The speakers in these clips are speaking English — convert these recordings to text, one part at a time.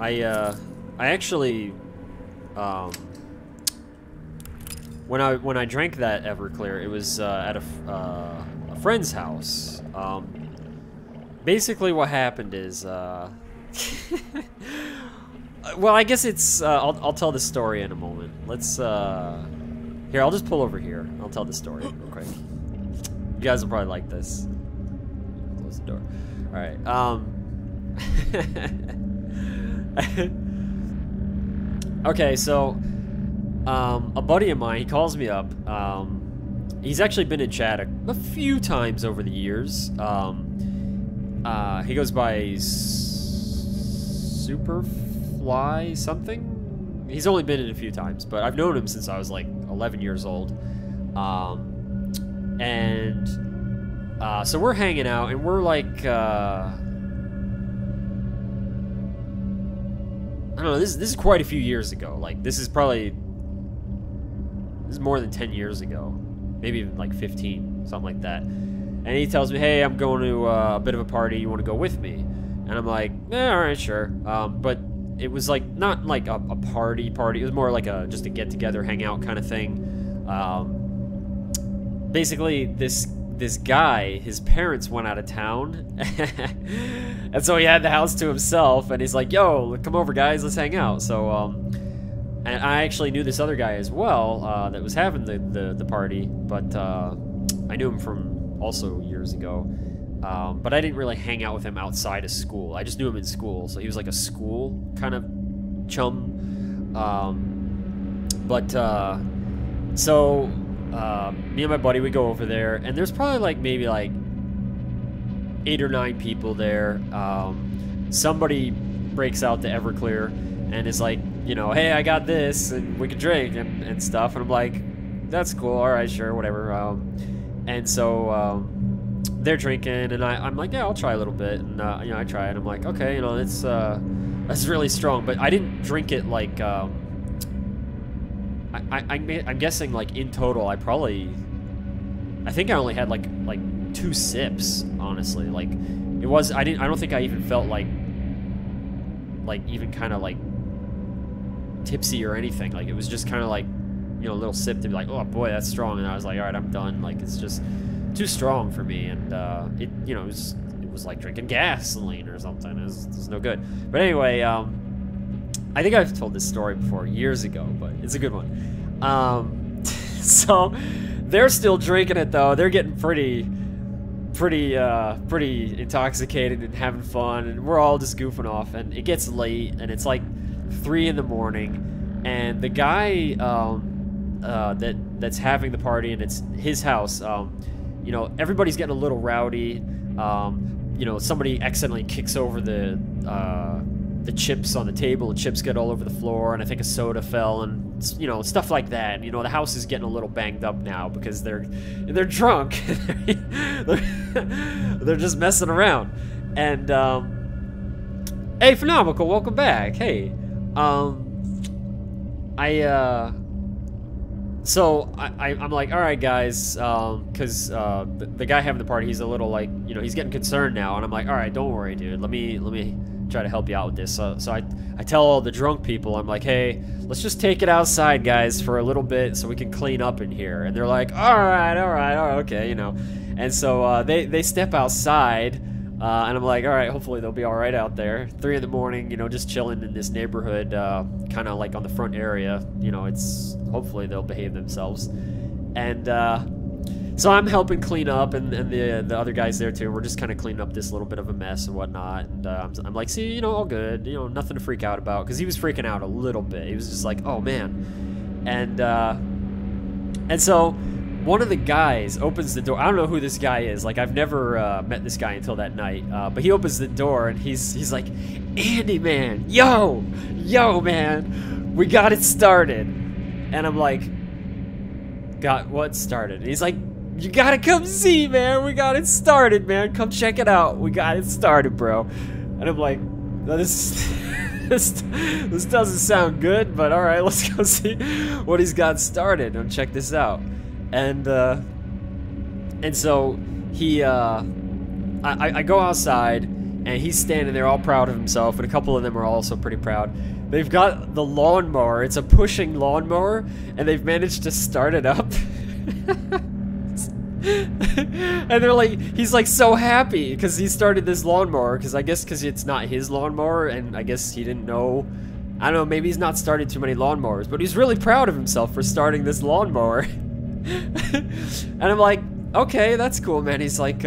I actually, when I drank that Everclear, it was at a friend's house. Basically, what happened is, well, I guess it's. I'll tell the story in a moment. Let's. Here, I'll just pull over here. I'll tell the story real quick. You guys will probably like this. Close the door. All right. Okay, so a buddy of mine, he calls me up. He's actually been in chat a few times over the years. He goes by Superfly something. He's only been in a few times, but I've known him since I was like 11 years old. So we're hanging out, and we're like, I don't know, this is quite a few years ago. Like, this is more than 10 years ago. Maybe even like 15, something like that. And he tells me, hey, I'm going to a bit of a party, you want to go with me? And I'm like, alright, sure. But it was like, not like a party, it was more like just a get-together, hangout kind of thing. Basically, this guy, his parents went out of town, and so he had the house to himself, and he's like, yo, come over, guys, let's hang out. So, and I actually knew this other guy as well, that was having the party, but I knew him from also years ago, but I didn't really hang out with him outside of school. I just knew him in school, so he was like a school kind of chum. So me and my buddy, we go over there, and there's probably like maybe like 8 or 9 people there. Somebody breaks out the Everclear and is like, you know, hey, I got this, and we can drink and stuff. And I'm like, that's cool, all right, sure, whatever. And so they're drinking, and I'm like, yeah, I'll try a little bit. And you know, I try it. I'm like, okay, you know, that's really strong. But I didn't drink it like. I'm guessing like in total, I think I only had like 2 sips, honestly. Like, it was, I don't think I even felt like even kind of like tipsy or anything. Like, it was just kind of like, you know, a little sip to be like, oh boy, that's strong. And I was like, all right, I'm done. Like, it's just too strong for me. And it, you know, it was like drinking gasoline or something. It was no good. But anyway, I think I've told this story before years ago, but it's a good one. So they're still drinking it though. They're getting pretty intoxicated and having fun, and we're all just goofing off. And it gets late, and it's like 3 in the morning, and the guy that's having the party, and it's his house. You know, everybody's getting a little rowdy. You know, somebody accidentally kicks over the chips on the table, and chips get all over the floor, and I think a soda fell, and, you know, stuff like that. And, you know, the house is getting a little banged up now because they're drunk. They're just messing around. And hey, Phenomenal, welcome back. Hey, so I'm like, all right, guys, because the guy having the party, he's a little like, you know, he's getting concerned now, and I'm like, all right, don't worry, dude. Let me try to help you out with this. So I tell all the drunk people, I'm like, hey, let's just take it outside, guys, for a little bit so we can clean up in here. And they're like, all right, okay, you know. And so they step outside, and I'm like, all right, hopefully they'll be all right out there. 3 in the morning, you know, just chilling in this neighborhood, kind of like on the front area. You know, hopefully they'll behave themselves. And so I'm helping clean up, and the other guys there too. We're just kind of cleaning up this little bit of a mess and whatnot. And I'm like, see, you know, all good, you know, nothing to freak out about, because he was freaking out a little bit. He was just like, oh man. And so one of the guys opens the door. I don't know who this guy is. Like, I've never met this guy until that night. But he opens the door, and he's like, Andy, man, yo, man, we got it started. And I'm like, got what started? And he's like, you gotta come see, man. We got it started, man. Come check it out. We got it started, bro. And I'm like, no, this doesn't sound good, but all right, let's go see what he's got started and check this out. And so he, I go outside, and he's standing there all proud of himself, and a couple of them are also pretty proud. They've got the lawnmower. It's a pushing lawnmower, and they've managed to start it up. And they're like, he's like so happy because he started this lawnmower, because I guess because it's not his lawnmower, and I guess he didn't know. I don't know, maybe he's not started too many lawnmowers, but he's really proud of himself for starting this lawnmower. And I'm like, okay, that's cool, man. He's like,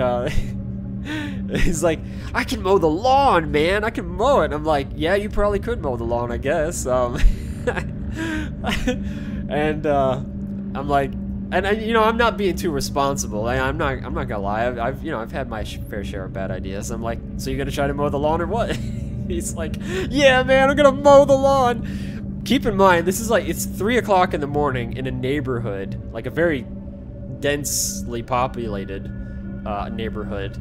he's like, I can mow the lawn, man. I can mow it. I'm like, yeah, you probably could mow the lawn, I guess. And I'm like, and you know, I'm not being too responsible. I'm not gonna lie. I've had my fair share of bad ideas. I'm like, so you're gonna try to mow the lawn or what? He's like, yeah, man, I'm gonna mow the lawn. Keep in mind, this is like, it's 3 o'clock in the morning in a neighborhood, like a very densely populated neighborhood,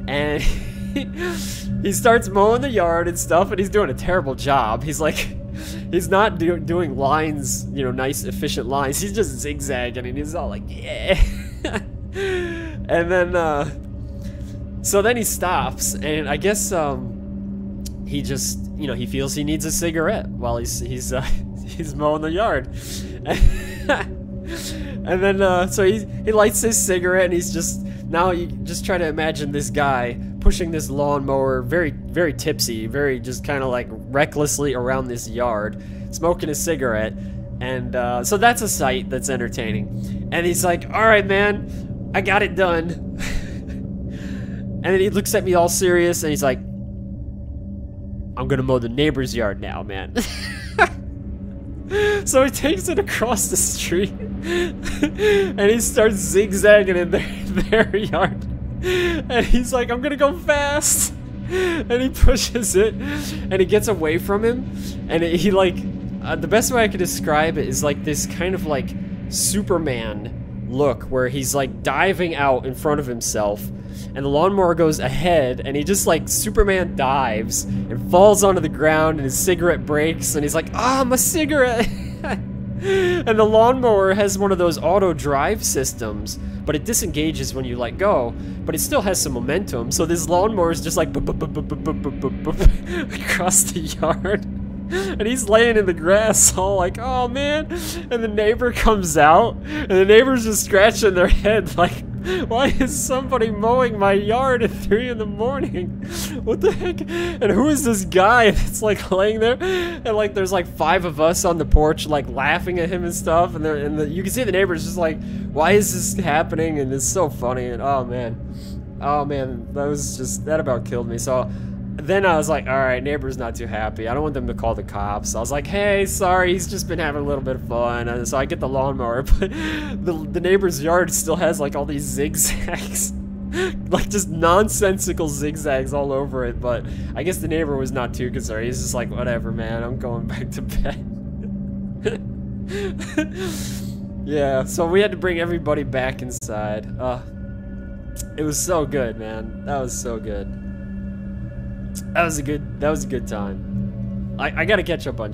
and he starts mowing the yard and stuff, and he's doing a terrible job. He's like, he's not doing lines, you know, nice efficient lines. He's just zigzagging, and he's all like, yeah. And then so then he stops, and I guess he just, you know, he feels he needs a cigarette while he's mowing the yard. And then so he lights his cigarette, and he's just, now you just try to imagine this guy pushing this lawnmower, very, very tipsy, very just kind of like recklessly around this yard, smoking a cigarette. And so that's a sight that's entertaining. And he's like, all right, man, I got it done. And then he looks at me all serious, and he's like, I'm gonna mow the neighbor's yard now, man. So he takes it across the street, and he starts zigzagging in their yard. And he's like, I'm gonna go fast. And he pushes it, and he gets away from him. And he like, the best way I could describe it is like this kind of like Superman look, where he's like diving out in front of himself, and the lawnmower goes ahead, and he just like Superman dives and falls onto the ground, and his cigarette breaks, and he's like, ah, my cigarette. And the lawnmower has one of those auto drive systems, but it disengages when you let go, but it still has some momentum. So this lawnmower is just like across the yard. And he's laying in the grass all like, oh man. And the neighbor comes out, and the neighbor's just scratching their head like, why is somebody mowing my yard at 3 in the morning? What the heck? And who is this guy that's like laying there? And like there's like 5 of us on the porch like laughing at him and stuff, and you can see the neighbor's just like, why is this happening? And it's so funny. And oh man, that about killed me. So then I was like, alright, neighbor's not too happy. I don't want them to call the cops. I was like, hey, sorry, he's just been having a little bit of fun. And so I get the lawnmower, but the neighbor's yard still has like all these zigzags. Like just nonsensical zigzags all over it. But I guess the neighbor was not too concerned. He's just like, whatever, man, I'm going back to bed. Yeah, so we had to bring everybody back inside. It was so good, man. That was so good. That was a good time. I gotta catch up on